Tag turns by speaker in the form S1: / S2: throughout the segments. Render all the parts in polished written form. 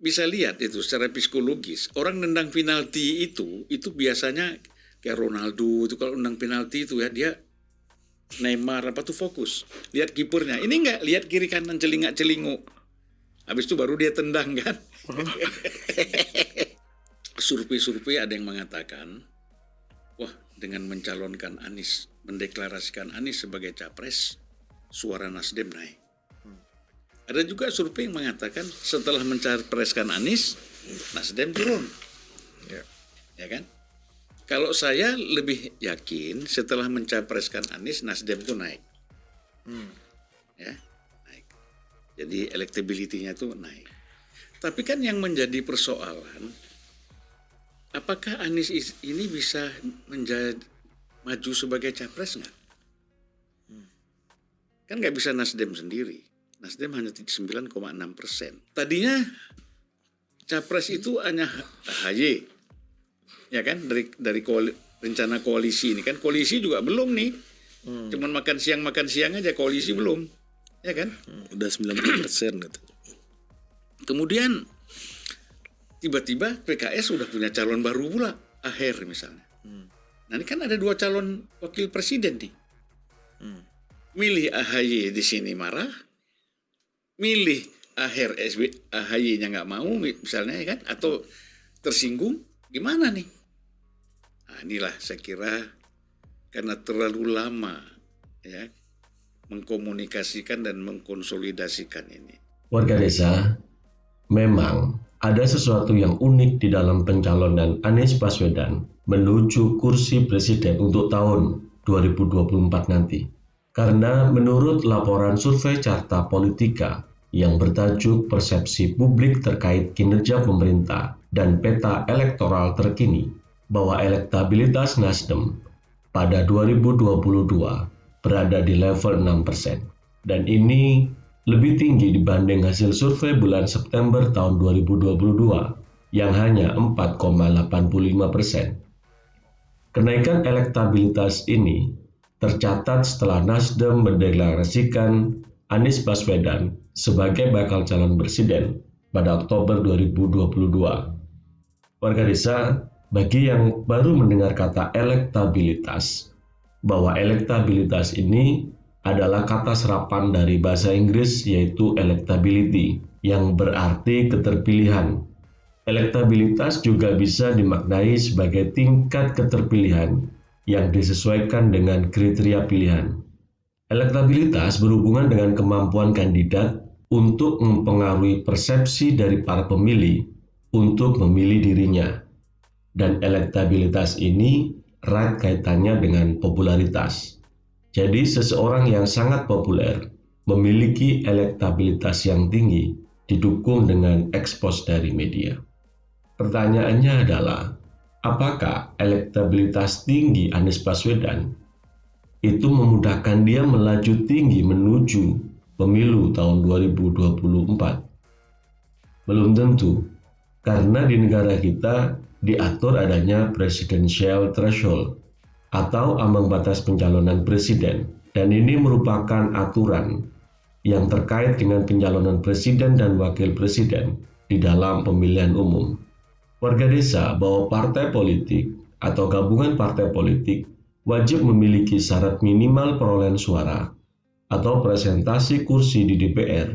S1: bisa lihat itu secara psikologis. Orang nendang penalti itu biasanya kayak Ronaldo itu kalau nendang penalti itu ya dia Neymar apa tuh fokus. Lihat kipernya. Ini enggak, lihat kiri kanan celingak-celinguk. Habis itu baru dia tendang kan. Survei-survei ada yang mengatakan, wah dengan mencalonkan Anies, mendeklarasikan Anies sebagai capres, suara Nasdem naik. Ada juga survei yang mengatakan setelah mencapreskan Anies, Nasdem turun. Ya kan? Kalau saya lebih yakin setelah mencapreskan Anies, Nasdem itu naik. Ya, naik. Jadi elektabilitasnya itu naik. Tapi kan yang menjadi persoalan, apakah Anies ini bisa maju sebagai capres nggak? Kan nggak bisa Nasdem sendiri. Nasdem hanya 9,6%. Tadinya capres itu hanya AHY, ya kan? Dari rencana koalisi ini kan, koalisi juga belum nih. Cuman makan siang aja, koalisi belum, ya kan?
S2: Udah 90% gitu.
S1: Kemudian tiba-tiba PKS sudah punya calon baru pula, Aher misalnya. Nah ini kan ada 2 calon wakil presiden nih. Milih AHY di sini marah, milih Aher AHY-nya nggak mau misalnya ya kan, atau tersinggung, gimana nih? Nah inilah saya kira karena terlalu lama ya mengkomunikasikan dan mengkonsolidasikan ini.
S3: Warga desa, memang ada sesuatu yang unik di dalam pencalonan Anies Baswedan menuju kursi presiden untuk tahun 2024 nanti. Karena menurut laporan survei Carta Politika yang bertajuk Persepsi Publik Terkait Kinerja Pemerintah dan Peta Elektoral Terkini, bahwa elektabilitas Nasdem pada 2022 berada di level 6%. Dan ini lebih tinggi dibanding hasil survei bulan September tahun 2022 yang hanya 4,85%. Kenaikan elektabilitas ini tercatat setelah Nasdem mendeklarasikan Anies Baswedan sebagai bakal calon presiden pada Oktober 2022. Warga desa, bagi yang baru mendengar kata elektabilitas, bahwa elektabilitas ini adalah kata serapan dari bahasa Inggris yaitu electability, yang berarti keterpilihan. Elektabilitas juga bisa dimaknai sebagai tingkat keterpilihan yang disesuaikan dengan kriteria pilihan. Elektabilitas berhubungan dengan kemampuan kandidat untuk mempengaruhi persepsi dari para pemilih untuk memilih dirinya. Dan elektabilitas ini erat kaitannya dengan popularitas. Jadi seseorang yang sangat populer memiliki elektabilitas yang tinggi didukung dengan ekspos dari media. Pertanyaannya adalah, apakah elektabilitas tinggi Anies Baswedan itu memudahkan dia melaju tinggi menuju pemilu tahun 2024? Belum tentu, karena di negara kita diatur adanya presidential threshold atau ambang batas pencalonan presiden, dan ini merupakan aturan yang terkait dengan pencalonan presiden dan wakil presiden di dalam pemilihan umum. Warga desa, bahwa partai politik atau gabungan partai politik wajib memiliki syarat minimal perolehan suara atau presentasi kursi di DPR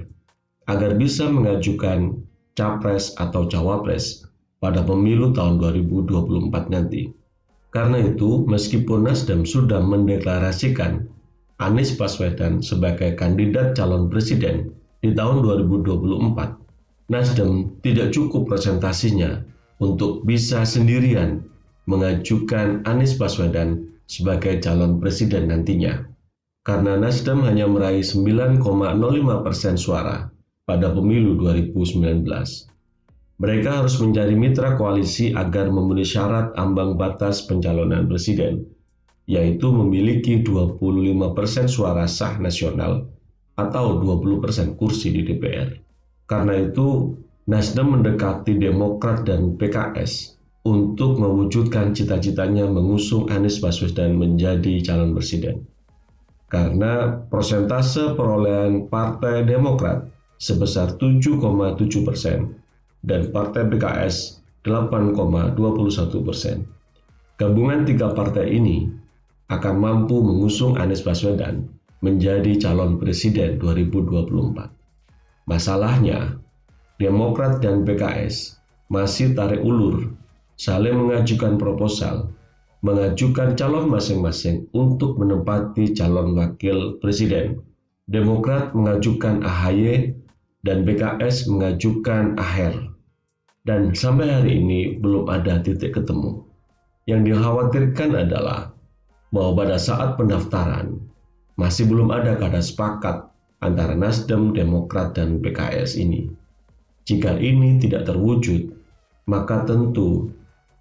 S3: agar bisa mengajukan capres atau cawapres pada pemilu tahun 2024 nanti. Karena itu, meskipun Nasdem sudah mendeklarasikan Anies Baswedan sebagai kandidat calon presiden di tahun 2024, Nasdem tidak cukup presentasinya untuk bisa sendirian mengajukan Anies Baswedan sebagai calon presiden nantinya. Karena Nasdem hanya meraih 9,05% suara pada pemilu 2019. Mereka harus mencari mitra koalisi agar memenuhi syarat ambang batas pencalonan presiden, yaitu memiliki 25% suara sah nasional atau 20% kursi di DPR. Karena itu, Nasdem mendekati Demokrat dan PKS untuk mewujudkan cita-citanya mengusung Anies Baswedan menjadi calon presiden. Karena persentase perolehan Partai Demokrat sebesar 7,7%, dan Partai PKS 8,21%. Gabungan tiga partai ini akan mampu mengusung Anies Baswedan menjadi calon presiden 2024. Masalahnya, Demokrat dan PKS masih tarik ulur, saling mengajukan proposal, mengajukan calon masing-masing untuk menempati calon wakil presiden. Demokrat mengajukan AHY dan PKS mengajukan AHER. Dan sampai hari ini belum ada titik ketemu. Yang dikhawatirkan adalah bahwa pada saat pendaftaran masih belum ada kata sepakat antara Nasdem, Demokrat, dan PKS ini. Jika ini tidak terwujud, maka tentu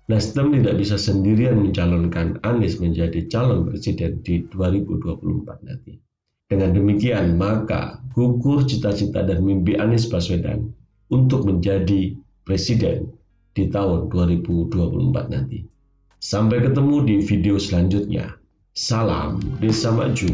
S3: Nasdem tidak bisa sendirian mencalonkan Anies menjadi calon presiden di 2024 nanti. Dengan demikian, maka gugur cita-cita dan mimpi Anies Baswedan untuk menjadi presiden di tahun 2024 nanti. Sampai ketemu di video selanjutnya. Salam Desa Maju.